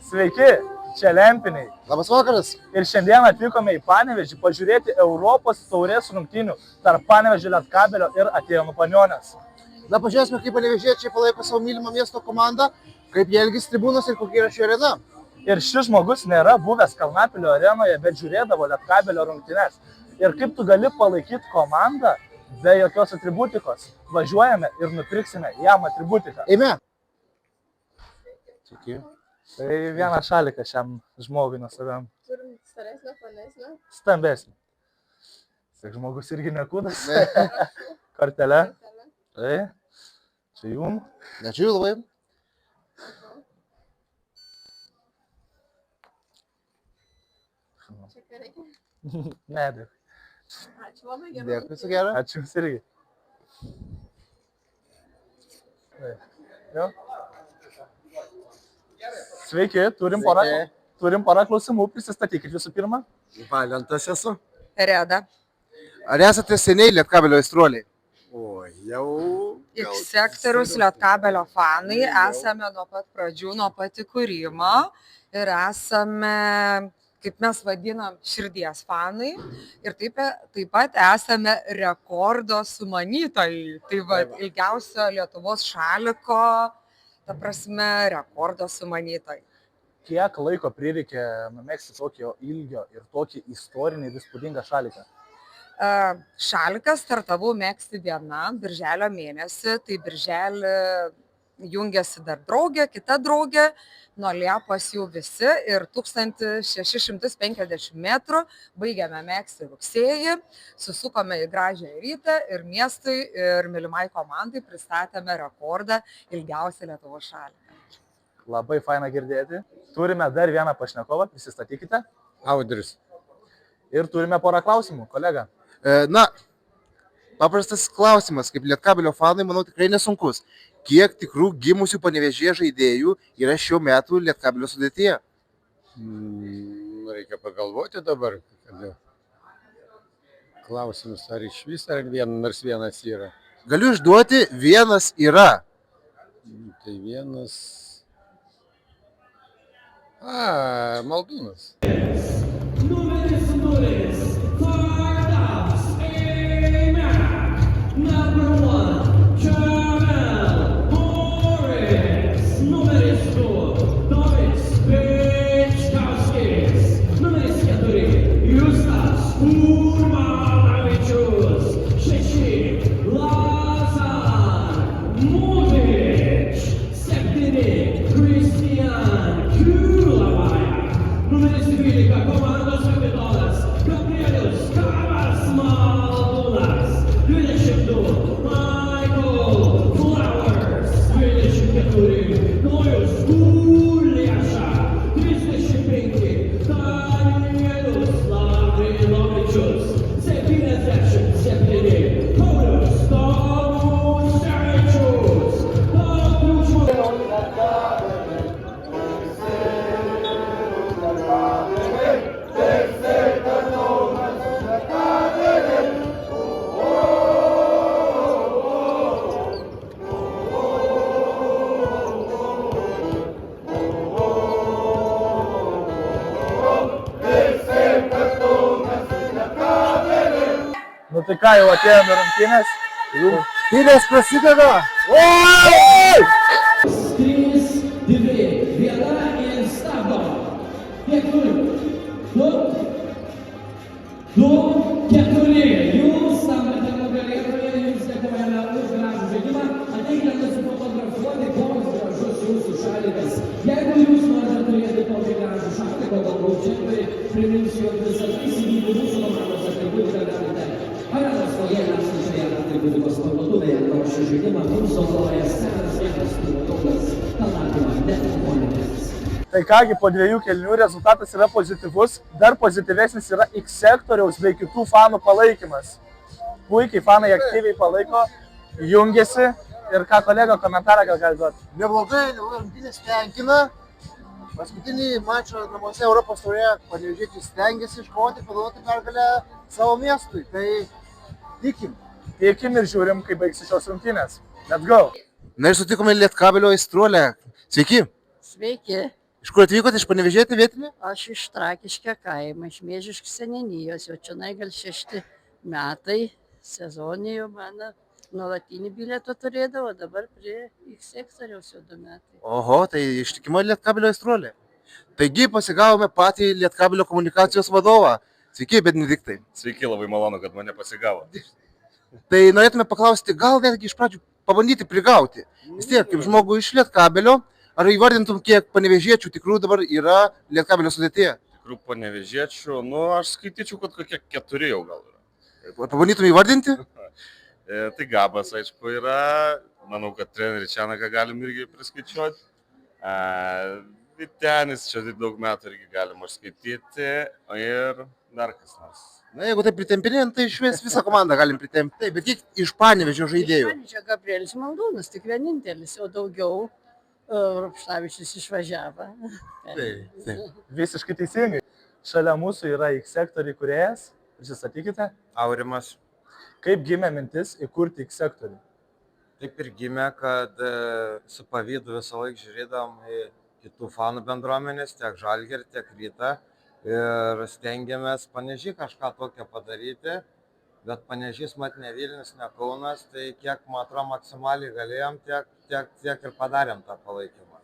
Sveiki, čia Lempiniai. Labas vakaras. Ir šiandien atvykome į Panevėžį pažiūrėti Europos taurės rungtynių tarp Panevėžio Lietkabelio ir Atėnų Panionės. Na, pažiūrėsime, kaip panevėžiečiai palaiko savo mylimą miesto komandą, kaip jie elgis tribūnos ir kokia yra ši arena. Ir šis žmogus nėra buvęs Kalnapilio arenoje, bet žiūrėdavo Lietkabelio rungtynes. Ir kaip tu gali palaikyti komandą be jokios atributikos? Važiuojame ir nupirksime jam atributiką. Eime. Sveiki. Tai vieną šaliką šiam žmogui nuo savim. Turim staresnę, plonesnę. Stambesnį. Sak, žmogus irgi nekūdas. Kortelė. Tai. Čia jum. Ačiū labai. Čia ką reikia? Ne, dėkui. Ačiū labai gerai. Dėkui, su gera. Ačiū jums irgi. Jo. Sveiki, turim porą klausimų, prisistatykit visų pirma. Valentas esu. Reda. Ar esate seniai Lietkabelio aistruoliai? O, jau. X sektoriaus Lietkabelio fanai, esame nuo pat pradžių, nuo pat įkūrimo ir esame, kaip mes vadinam, širdies fanai ir taip pat esame rekordo sumanytojai. Tai va, ilgiausio Lietuvos šaliko, ta prasme, rekordo sumanytojai. Kiek laiko prireikė numegzti tokio ilgio ir tokį istorinį ir įspūdingą šaliką? Šaliką startavau megzti viena, birželio mėnesį, tai birželį jungiasi dar draugė, kita draugė, nuo Liepos jau visi ir 1650 metrų baigėme megzti rugsėjį, susukome į gražią rytą ir miestui ir mylimai komandai pristatėme rekordą ilgiausią Lietuvos šaliką. Labai faina girdėti. Turime dar vieną pašnekovą, prisistatykite. Audris. Ir turime porą klausimų, kolega. Na, paprastas klausimas, kaip Lietkabelio fanai, manau, tikrai nesunkus. Kiek tikrų gimusių Panevėžyje žaidėjų yra šiuo metu Lietkabelio sudėtyje? Reikia pagalvoti dabar. Klausimus, ar iš vis, ar nors vienas yra. Galiu išduoti, vienas yra. Tai vienas. Maldūnas. Nu tai ką, jau atėjome rungtynės? Rungtynės prasideda. Oi! 3, 2, 1 ir stabdo. Kiek turim? 2, 4. Jūs tampate nugalėtoje, jums dėkojame už gražų žaidimą. Ateikite nusifotografuoti, koks gražus jūsų šalikas. Jeigu jūs norite turėti tokį gražų šaliką, galbūt čia priminsiu, jog visą tai įsigyti mūsų komandos atributiką galite. Arenos foje esančioje atributikos parduotuvėje šį žaidimą mums naudoja senas vietos pilotukas Kalnapilio Panionės. Tai kągi, po 2 kėlinių rezultatas yra pozityvus, dar pozityvesnis yra X sektoriaus bei kitų fanų palaikymas. Puikiai fanai aktyviai palaiko, jungiasi ir ką kolega komentarą gal gali duoti? Neblogai, rungtynės tenkina. Paskutinį mačą namuose Europos taurėje panevėžiečiai stengiasi iškovoti, paduoti pergalę savo miestui. Tai tikim. Tikim ir žiūrim, kaip baigsis šios rungtynės. Let's go! Na ir sutikome Lietkabelio aistruolę. Sveiki. Sveiki. Iš kur atvykote, iš Panevėžėti vietinį? Aš iš Trakiškio kaimo, iš Mėžiškų seniūnijos, jau čia gal 6 metai sezonijų mano nuolatinį bilietą turėdavo, dabar prie X sektoriaus jau 2 metai. Oho, tai ištikimo Lietkabelio aistruolė. Taigi pasigavome patį Lietkabelio komunikacijos vadovą. Sveiki, Benediktai. Sveiki, labai malonu, kad mane pasigavo. Tai norėtume paklausti, gal netgi iš pradžių pabandyti prigauti. Vis tiek, kaip žmogų iš Lietkabelio, ar įvardintum, kiek panevėžiečių tikrų dabar yra Lietkabelio sudėtyje? Tikrų panevėžiečių, aš skaityčiau, kad kokie 4 jau gal yra. Pabandytum įvardinti? Tai Gabas, aišku, yra. Manau, kad trenerį Čianaką galim irgi priskaičiuoti. Vitenis čia daug metų irgi galima skaityti. Ir dar kas nors. Na, jeigu tai pritempinėjant, tai išvis visą komandą galim pritempti. Taip, bet kiek iš Panevėžio žaidėjų? Iš Panevėžio Gabrielis Maldūnas, tik vienintelis, o daugiau Rupštavičius išvažiavo. Taip. Visiškai teisingai. Šalia mūsų yra X sektorių įkūrėjas. Prisistatykite. Aurimas. Kaip gimė mintis įkurti X sektorių? Taip ir gimė, kad su pavydu visą laiką žiūrėdam į kitų fanų bendruomenės, tiek Žalgirį, tiek Rytą. Ir stengiamės Panevėžį kažką tokio padaryti, bet Panevėžys mat ne Vilnius, ne Kaunas, tai kiek, man atrodo, maksimaliai galėjom, tiek ir padarėm tą palaikymą.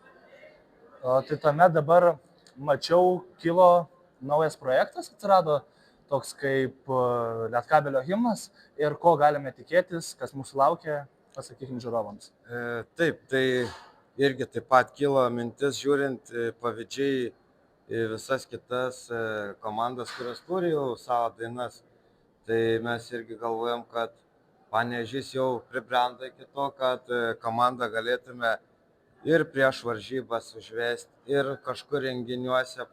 Tai tuomet dabar mačiau, kilo naujas projektas, atsirado toks kaip Lietkabelio himnas ir ko galime tikėtis, kas mūsų laukia, pasakykim, žiūrovams. Taip, tai irgi taip pat kilo mintis žiūrint pavydžiai į visas kitas komandas, kurios turi jau savo dainas. Tai mes irgi galvojam, kad Panevėžys jau pribrendo iki to, kad komandą galėtume ir prieš varžybas užvesti, ir kažkur renginiuose,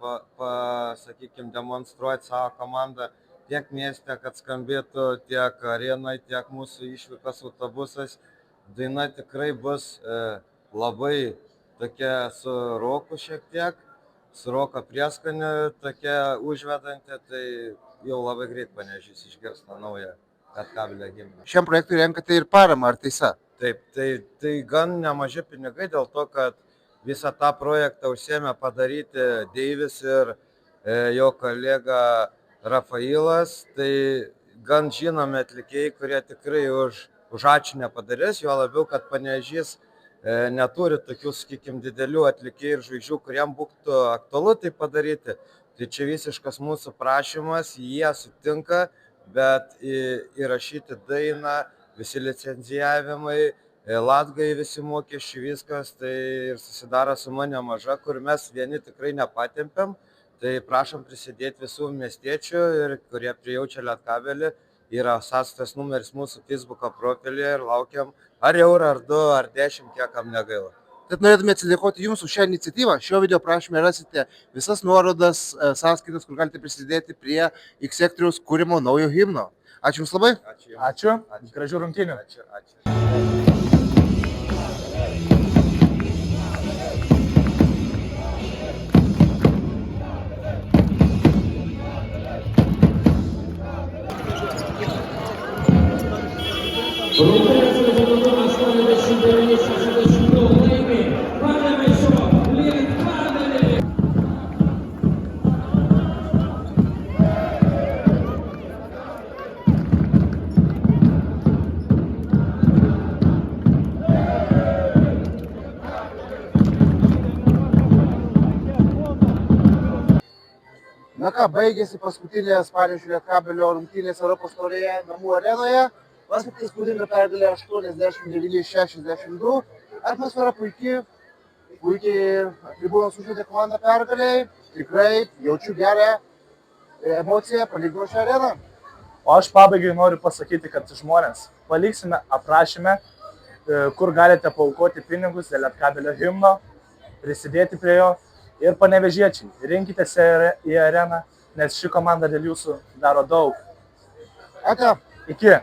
sakykime, demonstruoti savo komandą tiek mieste, kad skambėtų tiek arenai, tiek mūsų išvykos autobusas. Daina tikrai bus labai tokia su roku šiek tiek. Su roko prieskonį tokia užvedanti, tai jau labai greit Panevėžys išgirs tą naują Lietkabelio himną. Šiam projektui renkate ir paramą, ar tiesa? Taip, tai gan nemaži pinigai dėl to, kad visą tą projektą užsiėmė padaryti Deivis ir jo kolega Rafailas. Tai gan žinomi atlikėjai, kurie tikrai už ačiū nepadarys, jo labiau, kad Panevėžys neturi tokių, sakykime, didelių atlikėjų ir žvaigždžių, kuriem būtų aktualu tai padaryti. Tai čia visiškas mūsų prašymas, jie sutinka, bet įrašyti dainą, visi licencijavimai, latgai visi mokesčiai, viskas, tai ir susidaro suma nemaža, kur mes vieni tikrai nepatempiam. Tai prašom prisidėti visų miestiečių ir kurie prijaučia Lietkabelį. Yra sąskaitos numeris mūsų Facebooko profilyje ir laukiam ar eurą, ar 2, ar 10, kiek kam negaila. Tad norėtume atsidėkoti Jums už šią iniciatyvą. Šio video prašyme rasite visas nuorodas, sąskaitas, kur galite prisidėti prie X sektoriaus kūrimo naujo himno. Ačiū Jums labai. Ačiū. Gražių rungtynių. Ačiū. Rungtynes sezono 89-62 laimi Panevėžio Lietkabelį. Na ką, baigėsi paskutinės Panevėžio Lietkabelio rungtynės Europos taurėje namų arenoje. Paskutinė įspūdinga pergalė 89-62. Atmosfera puikiai tribūnos užvedė komandą pergaliai. Tikrai jaučiu gerą emociją palyginus šią areną. O aš pabaigai noriu pasakyti, kad žmonės paliksime aprašyme, kur galite paaukoti pinigus dėl Lietkabelio himno, prisidėti prie jo. Ir panevėžiečiai, rinkitės į areną, nes ši komanda dėl jūsų daro daug. Ate. Iki.